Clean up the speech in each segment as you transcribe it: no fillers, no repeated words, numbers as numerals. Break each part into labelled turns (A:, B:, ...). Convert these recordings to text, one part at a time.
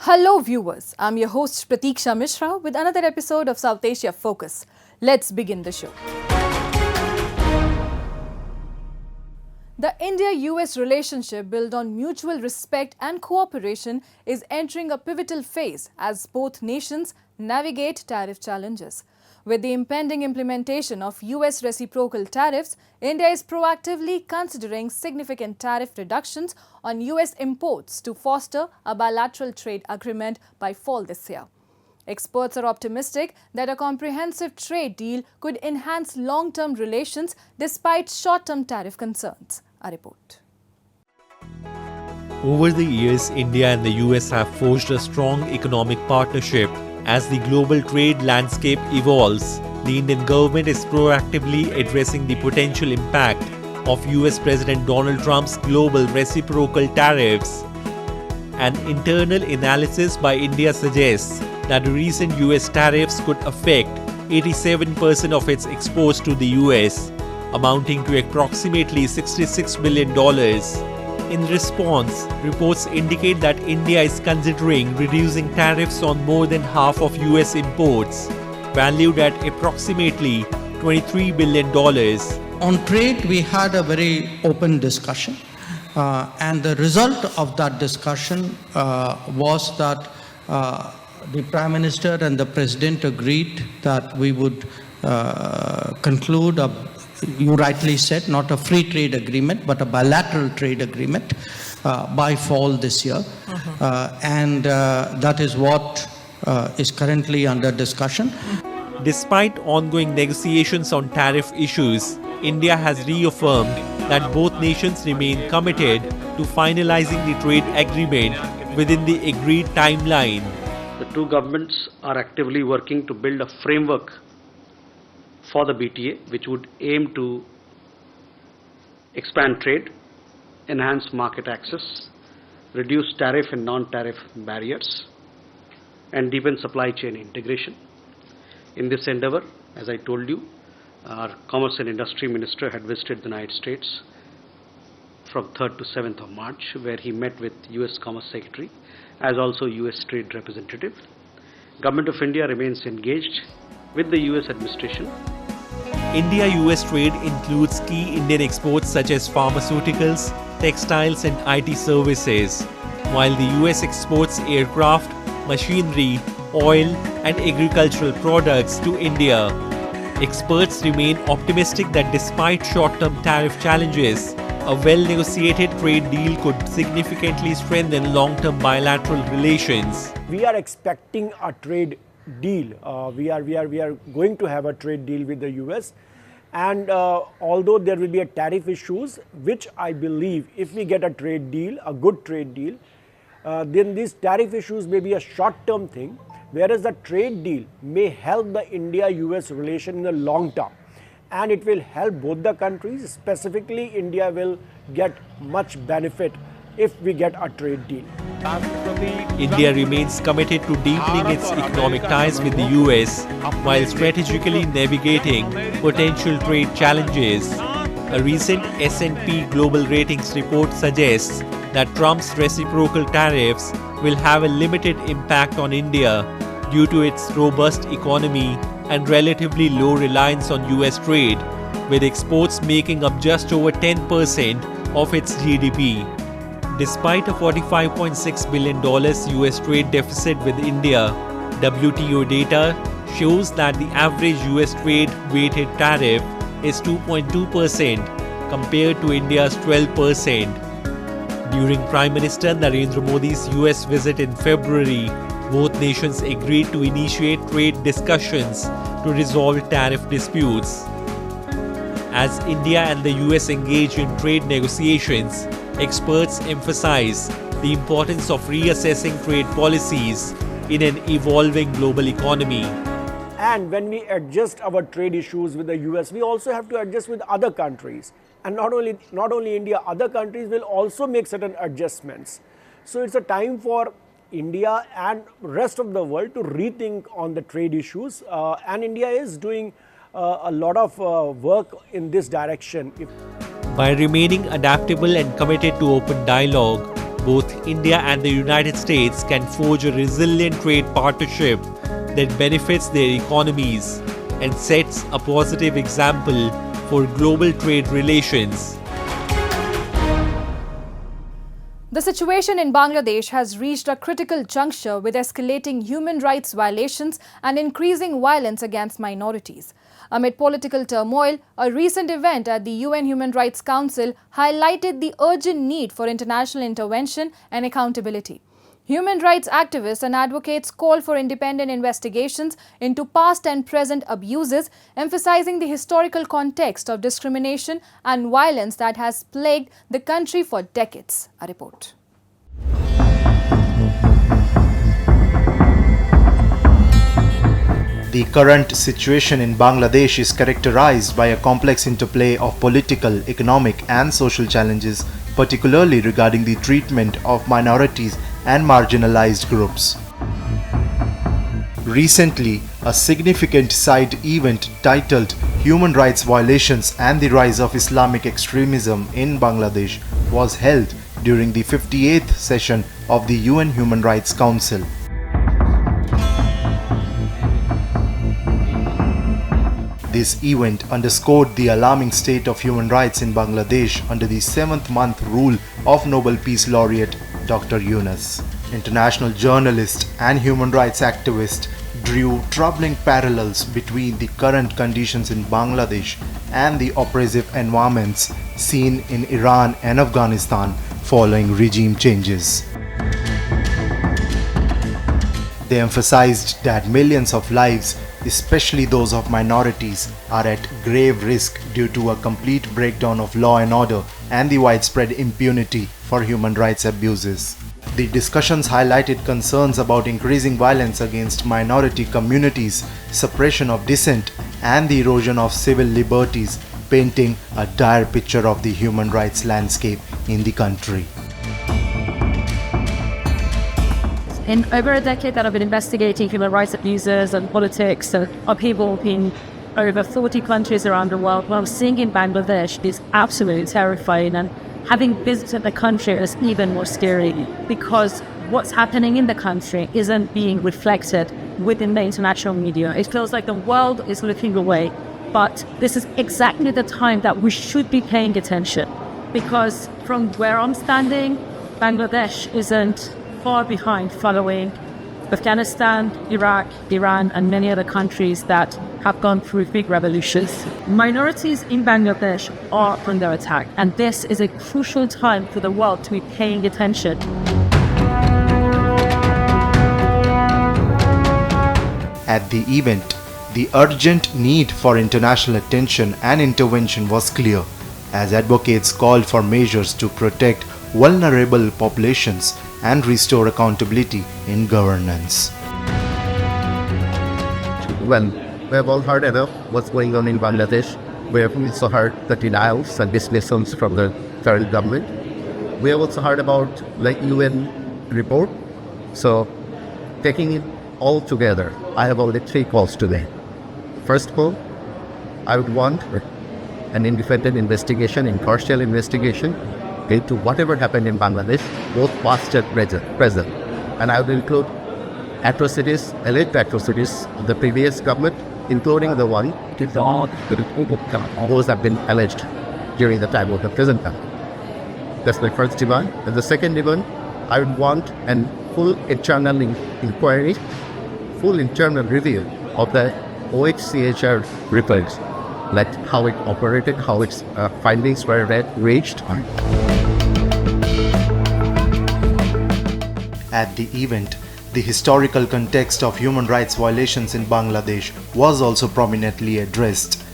A: Hello viewers, I'm your host Pratiksha Mishra with another episode of South Asia Focus. Let's begin the show. The India-US relationship built on mutual respect and cooperation is entering a pivotal phase as both nations navigate tariff challenges. With the impending implementation of US reciprocal tariffs, India is proactively considering significant tariff reductions on US imports to foster a bilateral trade agreement by fall this year. Experts are optimistic that a comprehensive trade deal could enhance long-term relations despite short-term tariff concerns. A report.
B: Over the years, India and the US have forged a strong economic partnership. As the global trade landscape evolves, the Indian government is proactively addressing the potential impact of US President Donald Trump's global reciprocal tariffs. An internal analysis by India suggests that the recent US tariffs could affect 87% of its exports to the US, amounting to approximately $66 billion. In response, reports indicate that India is considering reducing tariffs on more than half of US imports, valued at approximately $23 billion.
C: On trade, we had a very open discussion, and the result of that discussion was that the Prime Minister and the President agreed that we would conclude you rightly said, not a free trade agreement, but a bilateral trade agreement by fall this year. And that is what is currently under discussion.
B: Despite ongoing negotiations on tariff issues, India has reaffirmed that both nations remain committed to finalizing the trade agreement within the agreed timeline.
D: The two governments are actively working to build a framework for the BTA, which would aim to expand trade, enhance market access, reduce tariff and non-tariff barriers, and deepen supply chain integration. In this endeavor, as I told you, our Commerce and Industry Minister had visited the United States from 3rd to 7th of March, where he met with US Commerce Secretary as also US Trade Representative. Government of India remains engaged with the US administration.
B: India-US trade includes key Indian exports such as pharmaceuticals, textiles and IT services, while the US exports aircraft, machinery, oil and agricultural products to India. Experts remain optimistic that despite short-term tariff challenges, a well-negotiated trade deal could significantly strengthen long-term bilateral relations.
E: We are expecting a trade deal. We are going to have a trade deal with the US, and although there will be a tariff issues, which I believe if we get a trade deal, a good trade deal, then these tariff issues may be a short-term thing, whereas the trade deal may help the India-US relation in the long term, and it will help both the countries. Specifically, India will get much benefit if we get a trade deal.
B: India remains committed to deepening its economic ties with the US while strategically navigating potential trade challenges. A recent S&P Global Ratings report suggests that Trump's reciprocal tariffs will have a limited impact on India due to its robust economy and relatively low reliance on US trade, with exports making up just over 10% of its GDP. Despite a $45.6 billion US trade deficit with India, WTO data shows that the average US trade-weighted tariff is 2.2% compared to India's 12%. During Prime Minister Narendra Modi's US visit in February, both nations agreed to initiate trade discussions to resolve tariff disputes. As India and the US engage in trade negotiations, experts emphasize the importance of reassessing trade policies in an evolving global economy.
E: And when we adjust our trade issues with the US, we also have to adjust with other countries. And not only India, other countries will also make certain adjustments. So it's a time for India and rest of the world to rethink on the trade issues. And India is doing a lot of work in this direction.
B: By remaining adaptable and committed to open dialogue, both India and the United States can forge a resilient trade partnership that benefits their economies and sets a positive example for global trade relations.
A: The situation in Bangladesh has reached a critical juncture with escalating human rights violations and increasing violence against minorities. Amid political turmoil, a recent event at the UN Human Rights Council highlighted the urgent need for international intervention and accountability. Human rights activists and advocates call for independent investigations into past and present abuses, emphasizing the historical context of discrimination and violence that has plagued the country for decades. A report.
F: The current situation in Bangladesh is characterized by a complex interplay of political, economic and social challenges, particularly regarding the treatment of minorities and marginalized groups. Recently, a significant side event titled Human Rights Violations and the Rise of Islamic Extremism in Bangladesh was held during the 58th session of the UN Human Rights Council. This event underscored the alarming state of human rights in Bangladesh under the 7th-month rule of Nobel Peace Laureate Dr. Yunus. International journalist and human rights activist drew troubling parallels between the current conditions in Bangladesh and the oppressive environments seen in Iran and Afghanistan following regime changes. They emphasized that millions of lives, especially those of minorities, are at grave risk due to a complete breakdown of law and order and the widespread impunity for human rights abuses. The discussions highlighted concerns about increasing violence against minority communities, suppression of dissent, and the erosion of civil liberties, painting a dire picture of the human rights landscape in the country.
G: In over a decade that I've been investigating human rights abuses and politics and upheaval in over 40 countries around the world, what I'm seeing in Bangladesh is absolutely terrifying, and having visited the country is even more scary because what's happening in the country isn't being reflected within the international media. It feels like the world is looking away, but this is exactly the time that we should be paying attention, because from where I'm standing, Bangladesh isn't far behind following Afghanistan, Iraq, Iran, and many other countries that have gone through big revolutions. Minorities in Bangladesh are under attack, and this is a crucial time for the world to be paying attention.
F: At the event, the urgent need for international attention and intervention was clear, as advocates called for measures to protect vulnerable populations and restore accountability in governance.
H: Well, we have all heard enough what's going on in Bangladesh. We have also heard the denials and dismissals from the current government. We have also heard about the UN report. So, taking it all together, I have only 3 calls today. First of all, I would want an independent investigation, impartial investigation into whatever happened in Bangladesh, both past and present. And I would include atrocities, alleged atrocities of the previous government, including the one those have been alleged during the time of the present government. That's my first demand. And the second demand, I would want a full internal inquiry, full internal review of the OHCHR reports, like how it operated, how its findings were reached.
F: At the event, the historical context of human rights violations in Bangladesh was also prominently addressed,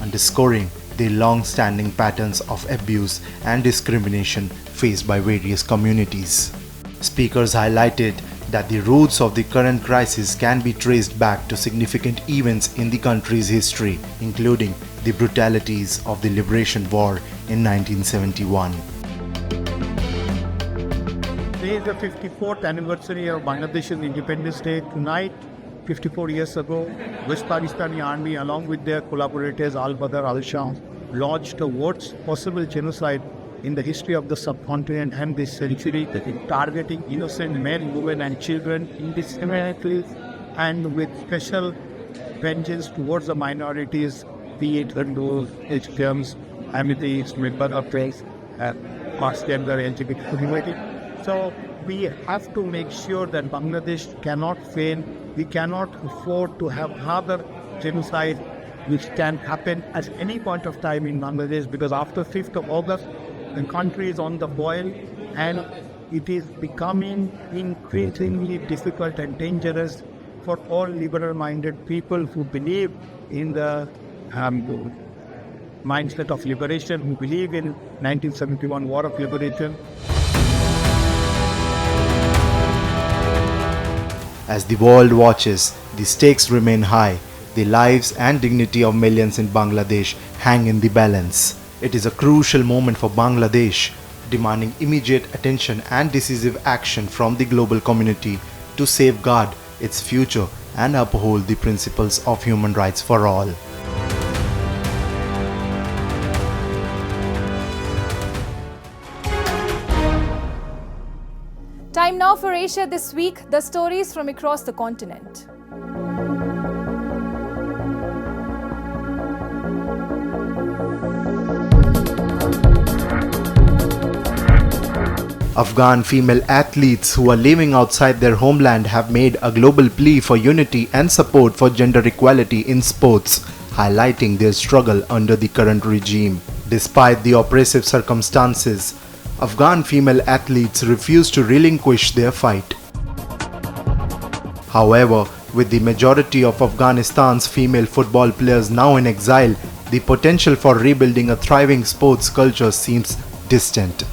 F: underscoring the long-standing patterns of abuse and discrimination faced by various communities. Speakers highlighted that the roots of the current crisis can be traced back to significant events in the country's history, including the brutalities of the Liberation War in 1971.
I: Today is the 54th anniversary of Bangladesh's Independence Day. Tonight, 54 years ago, West Pakistani Army, along with their collaborators Al-Badr, Al-Sham, launched the worst possible genocide in the history of the subcontinent and this century, targeting innocent men, women and children indiscriminately and with special vengeance towards the minorities, be it Hindus, Christians, Ahmadis, member of race, cross-gender, LGBT community. So we have to make sure that Bangladesh cannot fail. We cannot afford to have another genocide which can happen at any point of time in Bangladesh, because after 5th of August, the country is on the boil and it is becoming increasingly difficult and dangerous for all liberal-minded people who believe in the mindset of liberation, who believe in 1971 War of Liberation.
F: As the world watches, the stakes remain high. The lives and dignity of millions in Bangladesh hang in the balance. It is a crucial moment for Bangladesh, demanding immediate attention and decisive action from the global community to safeguard its future and uphold the principles of human rights for all.
A: Time now for Asia This Week, the stories from across the continent.
F: Afghan female athletes who are living outside their homeland have made a global plea for unity and support for gender equality in sports, highlighting their struggle under the current regime. Despite the oppressive circumstances, Afghan female athletes refuse to relinquish their fight. However, with the majority of Afghanistan's female football players now in exile, the potential for rebuilding a thriving sports culture seems distant.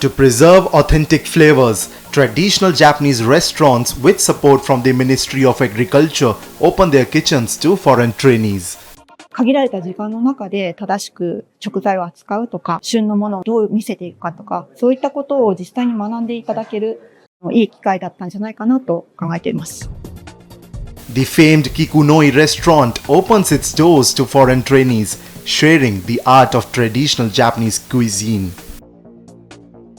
F: To preserve authentic flavors, traditional Japanese restaurants with support from the Ministry of Agriculture open their kitchens to foreign trainees.
J: 限られた時間の中で正しく食材を扱うとか、旬のものをどう見せていくかとか、そういったことを実際に学んでいただけるいい機会だったんじゃないかなと考えています。
F: The famed Kikunoi restaurant opens its doors to foreign trainees, sharing the art of traditional Japanese cuisine.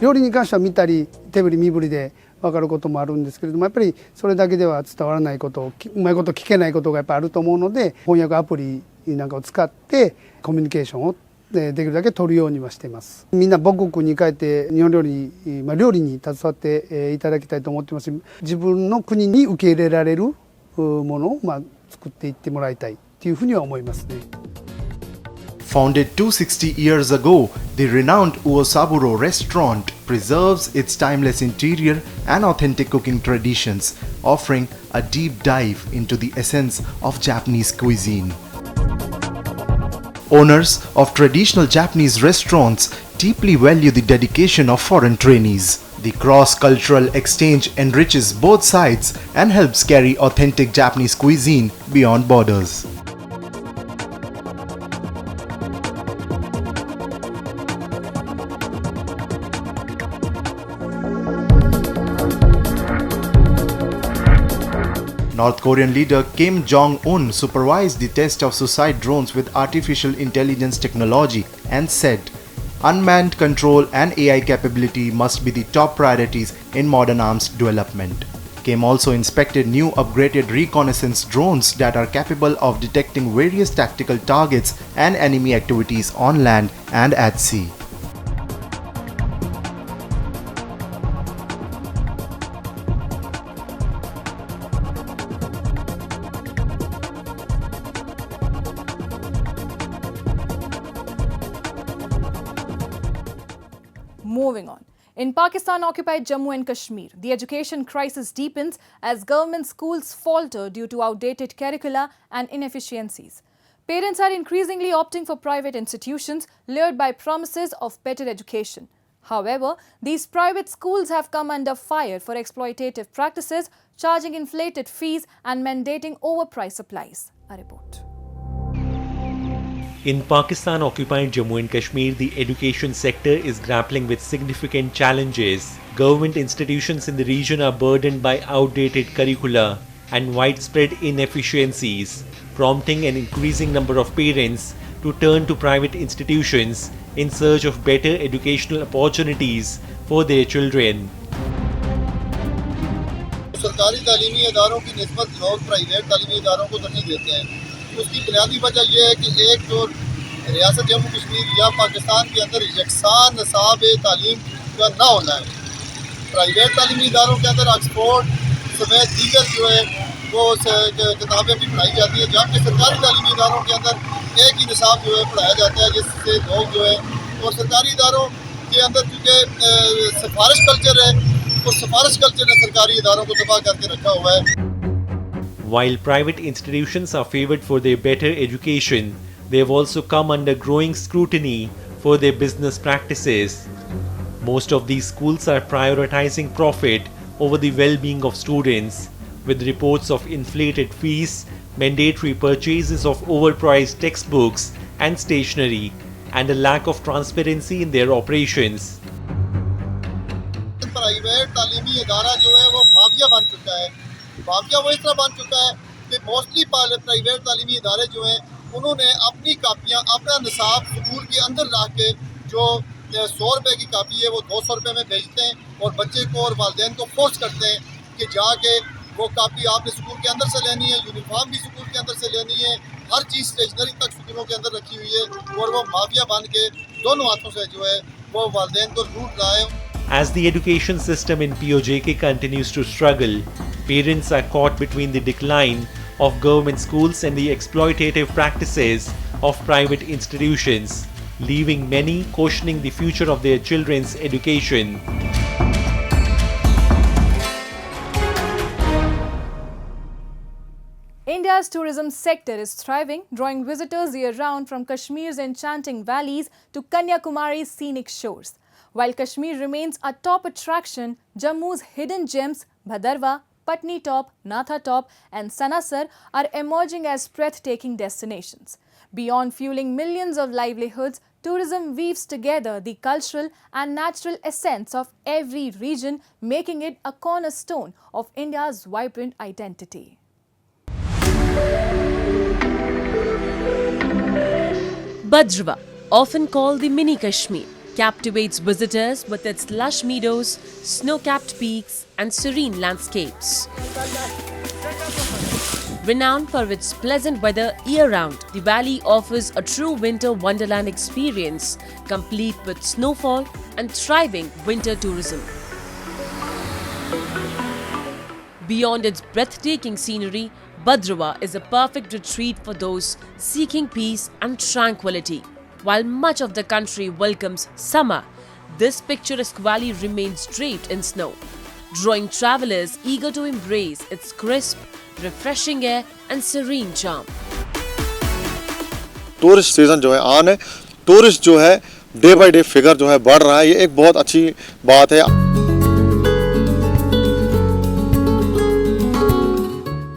K: 料理に関しては見たり手振り身振りで分かることもあるんですけれども、やっぱりそれだけでは伝わらないこと、うまいこと聞けないことがやっぱりあると思うので、翻訳アプリなんかを使ってコミュニケーションをできるだけ取るようにはしています。みんな母国に帰って日本料理、料理に携わっていただきたいと思ってますし、自分の国に受け入れられるものを作っていってもらいたいというふうには思いますね。
F: Founded 260 years ago, the renowned Uosaburo restaurant preserves its timeless interior and authentic cooking traditions, offering a deep dive into the essence of Japanese cuisine. Owners of traditional Japanese restaurants deeply value the dedication of foreign trainees. The cross-cultural exchange enriches both sides and helps carry authentic Japanese cuisine beyond borders. North Korean leader Kim Jong-un supervised the test of suicide drones with artificial intelligence technology and said, "Unmanned control and AI capability must be the top priorities in modern arms development." Kim also inspected new upgraded reconnaissance drones that are capable of detecting various tactical targets and enemy activities on land and at sea.
A: Moving on. In Pakistan-occupied Jammu and Kashmir, the education crisis deepens as government schools falter due to outdated curricula and inefficiencies. Parents are increasingly opting for private institutions lured by promises of better education. However, these private schools have come under fire for exploitative practices, charging inflated fees and mandating overpriced supplies. A report.
B: In Pakistan-occupied Jammu and Kashmir, the education sector is grappling with significant challenges. government institutions in the region are burdened by outdated curricula and widespread inefficiencies, prompting an increasing number of parents to turn to private institutions in search of better educational opportunities for their children.
L: सरकारी तालीमी इदारों की निस्बत लोग private तालीमी इदारों को तरजीह देते हैं। उसकी बुनियादी वजह यह है कि एक तो रियासत जम्मू कश्मीर या पाकिस्तान के अंदर यकसान निसाब तालीम का ना होना है। प्राइवेट तालीमी इदारों के अंदर ऑक्सफोर्ड समेत दीगर जो है वो किताबें भी पढ़ाई जाती हैं, जबकि सरकारी तालीमी इदारों के अंदर एक ही निसाब जो है पढ़ाया जाता है, जिससे लोग जो है और सरकारी इदारों के अंदर चूँकि सिफारिश कल्चर है, उस सिफारिश कल्चर ने सरकारी इदारों को तबाह करके रखा हुआ है।
B: While private institutions are favored for their better education, they have also come under growing scrutiny for their business practices. Most of these schools are prioritizing profit over the well-being of students, with reports of inflated fees, mandatory purchases of overpriced textbooks and stationery, and a lack of transparency in their operations.
L: Private तालीमी इदारा जो है वो mafia बन चुका है। Mafia वो इस तरह बन चुका है कि मोस्टली प्राइवेट तालीमी इदारे जो हैं उन्होंने अपनी कापियाँ अपना निसाब स्कूल के अंदर रख के जो 100 रुपये की कापी है वो 200 रुपये में बेचते हैं और बच्चे को और वालिदैन को फोर्स करते हैं कि जाके वो कापी आपने स्कूल के अंदर से लेनी है, यूनिफॉर्म भी स्कूल के अंदर से लेनी है, हर चीज़ स्टेशनरी तक स्कूलों के अंदर रखी हुई है और वो माफिया बन के दोनों हाथों से जो है वो वालिदैन को लूट रहा है।
B: As the education system in POJK continues to struggle, parents are caught between the decline of government schools and the exploitative practices of private institutions, leaving many questioning the future of their children's education.
A: India's tourism sector is thriving, drawing visitors year-round from Kashmir's enchanting valleys to Kanyakumari's scenic shores. While Kashmir remains a top attraction, Jammu's hidden gems, Bhadarwa, Patni Top, Natha Top and Sanasar are emerging as breathtaking destinations. Beyond fueling millions of livelihoods, tourism weaves together the cultural and natural essence of every region, making it a cornerstone of India's vibrant identity.
M: Bhadarwa, often called the mini Kashmir, captivates visitors with its lush meadows, snow-capped peaks and serene landscapes. Renowned for its pleasant weather year-round, the valley offers a true winter wonderland experience, complete with snowfall and thriving winter tourism. Beyond its breathtaking scenery, Bhadarwa is a perfect retreat for those seeking peace and tranquility. While much of the country welcomes summer, this picturesque valley remains draped in snow, drawing travelers eager to embrace its crisp, refreshing air and serene charm.
L: Tourist season जो है on है, tourist जो है day by day figure जो है बढ़ रहा है, ये एक बहुत अच्छी बात है।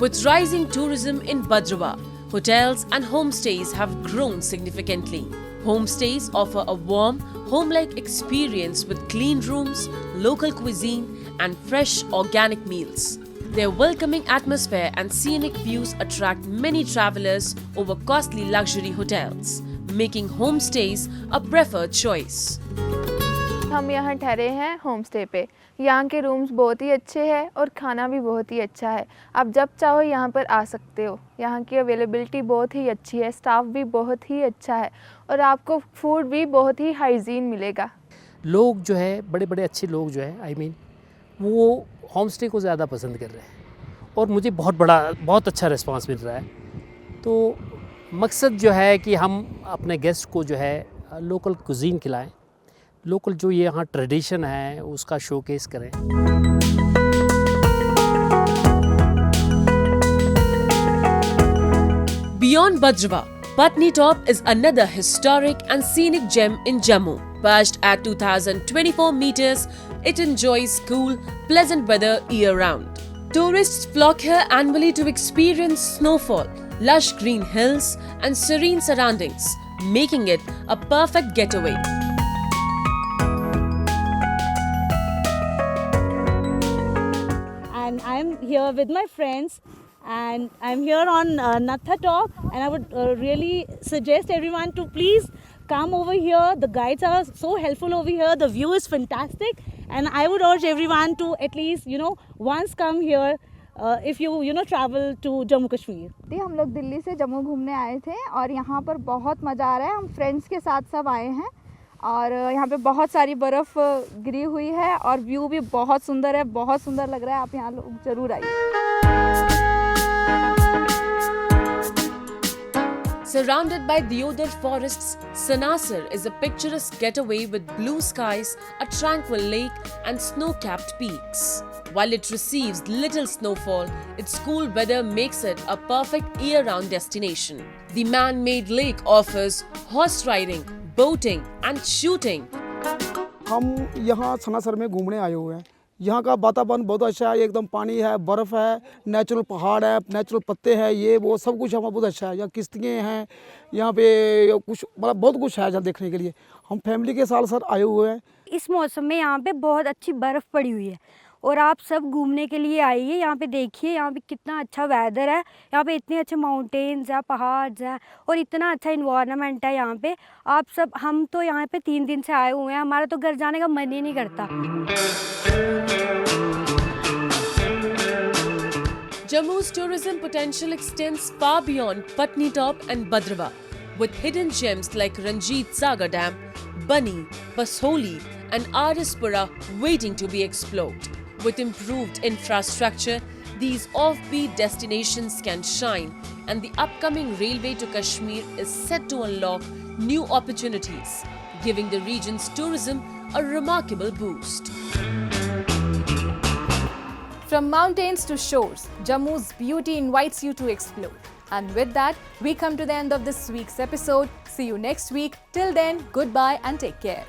M: With rising tourism in Bhadarwa, hotels and homestays have grown significantly. Homestays offer a warm, home-like experience with clean rooms, local cuisine and fresh organic meals. Their welcoming atmosphere and scenic views attract many travelers over costly luxury hotels, making homestays a preferred choice.
N: हम यहाँ ठहरे हैं home stay पे। यहाँ के rooms बहुत ही अच्छे हैं और खाना भी बहुत ही अच्छा है। आप जब चाहो यहाँ पर आ सकते हो। यहाँ की अवेलेबिलिटी बहुत ही अच्छी है, स्टाफ भी बहुत ही अच्छा है और आपको फूड भी बहुत ही हाइजीन मिलेगा।
O: लोग जो है बड़े बड़े अच्छे लोग जो है वो होम स्टे को ज़्यादा पसंद कर रहे हैं और मुझे बहुत अच्छा रिस्पांस मिल रहा है। तो मकसद जो है कि हम अपने गेस्ट को जो है लोकल कुजीन खिलाएं, लोकल जो ये यहाँ ट्रेडिशन है उसका शोकेस करें।
M: Beyond Bhadarwa, Patni Top is another historic and scenic gem in Jammu. Perched at 2,024 meters, it enjoys cool, pleasant weather year-round. Tourists flock here annually to experience snowfall, lush green hills and serene surroundings, making it a perfect getaway.
P: here with my friends, and I'm here on Natha Talk, and I would really suggest everyone to please come over here. The guides are so helpful over here. The view is fantastic, and I would urge everyone to at least once come here if you travel to Jammu Kashmir.
Q: हम लोग दिल्ली से जम्मू घूमने आए थे और यहाँ पर बहुत मज़ा आ रहा है. हम फ्रेंड्स के साथ सब आए हैं और यहाँ पे बहुत सारी बर्फ़ गिरी हुई है और व्यू भी बहुत सुंदर है, बहुत सुंदर लग रहा है. आप यहाँ लोग ज़रूर आइए.
M: Surrounded by deodar forests, Sanasar is a picturesque getaway with blue skies, a tranquil lake and snow-capped peaks. While it receives little snowfall, its cool weather makes it a perfect year-round destination. The man-made lake offers horse riding, boating and shooting.
R: हम यहाँ सनासर में घूमने आए हुए हैं. यहाँ का वातावरण बहुत अच्छा है. एकदम पानी है, बर्फ़ है, नेचुरल पहाड़ है, नेचुरल पत्ते हैं, ये वो सब कुछ हमारा बहुत अच्छा है. यहाँ किश्तियाँ हैं, यहाँ पे कुछ मतलब बहुत कुछ है यहाँ देखने के लिए. हम फैमिली के साथ आए हुए हैं.
S: इस मौसम में यहाँ पे बहुत अच्छी बर्फ़ पड़ी हुई है और आप सब घूमने के लिए आइए. यहाँ पे देखिए, यहाँ पे कितना अच्छा वेदर है. यहाँ पे इतने अच्छे माउंटेन्स है, पहाड़ है और इतना अच्छा इन्वायरमेंट है यहाँ पे. आप सब, हम तो यहाँ पे 3 दिन से आए हुए हैं. हमारा तो घर जाने का मन ही नहीं करता.
M: Jammu's tourism potential extends far beyond Patni Top and Bhadrava, with hidden gems like Ranjit Sagar Dam, Bani, Basoli and Arispura waiting to be explored. With improved infrastructure, these offbeat destinations can shine, and the upcoming railway to Kashmir is set to unlock new opportunities, giving the region's tourism a remarkable boost.
A: From mountains to shores, Jammu's beauty invites you to explore. And with that, we come to the end of this week's episode. See you next week. Till then, goodbye and take care.